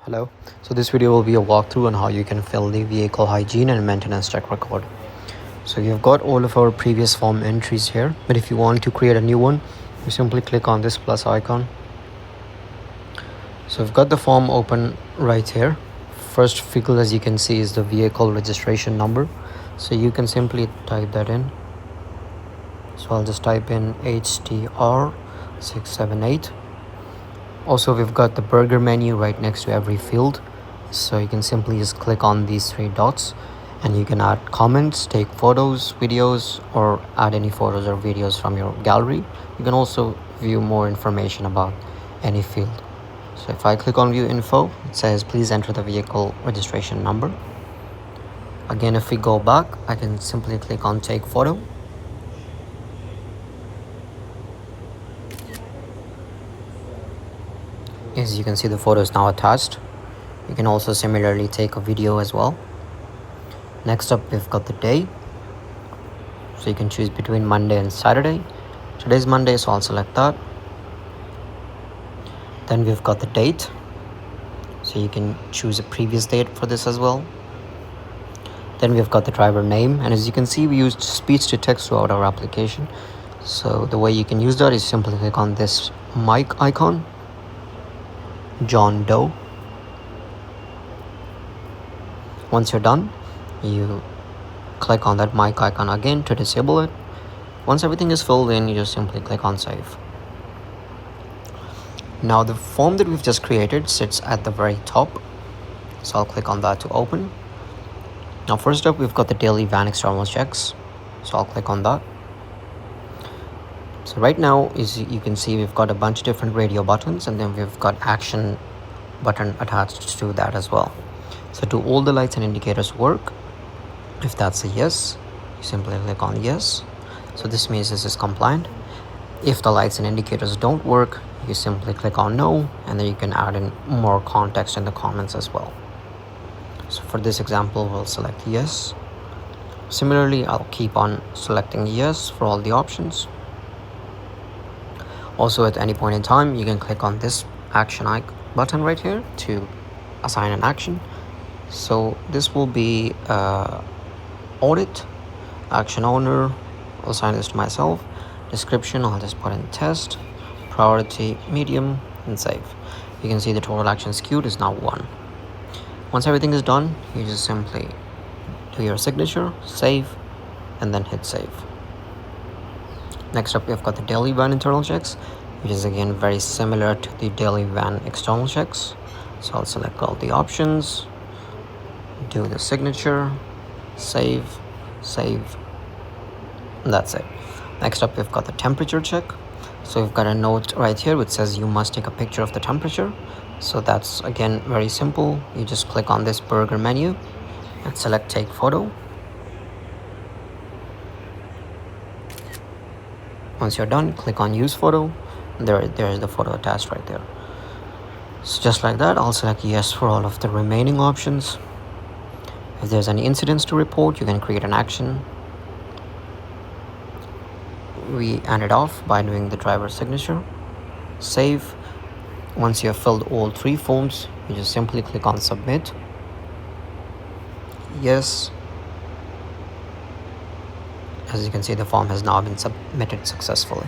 Hello. So this video will be a walkthrough on how you can fill the vehicle hygiene and maintenance check record. So you've got all of our previous form entries here, but if you want to create a new one, you simply click on this plus icon. So I've got the form open right here. First field, as you can see, is the vehicle registration number. So you can simply type that in. So I'll just type in HTR678. Also, we've got the burger menu right next to every field, so you can simply just click on these three dots and you can add comments, take photos, videos, or add any photos or videos from your gallery. You can also view more information about any field. So if I click on view info, it says please enter the vehicle registration number. Again, if we go back, I can simply click on take photo. As you can see, the photo is now attached. You can also similarly take a video as well. Next up, we've got the day. So you can choose between Monday and Saturday. Today's Monday, so I'll select that. Then we've got the date. So you can choose a previous date for this as well. Then we've got the driver name. And as you can see, we used speech to text throughout our application. So the way you can use that is simply click on this mic icon. John Doe. Once you're done, you click on that mic icon again to disable it. Once everything is filled in, you just simply click on save. Now the form that we've just created sits at the very top, so I'll click on that to open. Now first up, we've got the daily van external checks, so I'll click on that. So right now, as you can see, we've got a bunch of different radio buttons, and then we've got action button attached to that as well. So do all the lights and indicators work? If that's a yes, you simply click on yes. So this means this is compliant. If the lights and indicators don't work, you simply click on no, and then you can add in more context in the comments as well. So for this example, we'll select yes. Similarly, I'll keep on selecting yes for all the options. Also, at any point in time, you can click on this action button right here to assign an action. So this will be audit, action owner, I'll assign this to myself. Description, I'll just put in test, priority, medium, and save. You can see the total actions queued is now 1. Once everything is done, you just simply do your signature, save, and then hit save. Next up, we've got the daily van internal checks, which is again very similar to the daily van external checks. So I'll select all the options, do the signature, save, and that's it. Next up, we've got the temperature check. So we've got a note right here which says you must take a picture of the temperature. So that's again very simple. You just click on this burger menu and select take photo. Once you're done, click on use photo. There's the photo attached right there. So just like that, I'll select yes for all of the remaining options. If there's any incidents to report, you can create an action. We end it off by doing the driver's signature, save. Once you have filled all 3 forms, you just simply click on submit, yes. As you can see, the form has now been submitted successfully.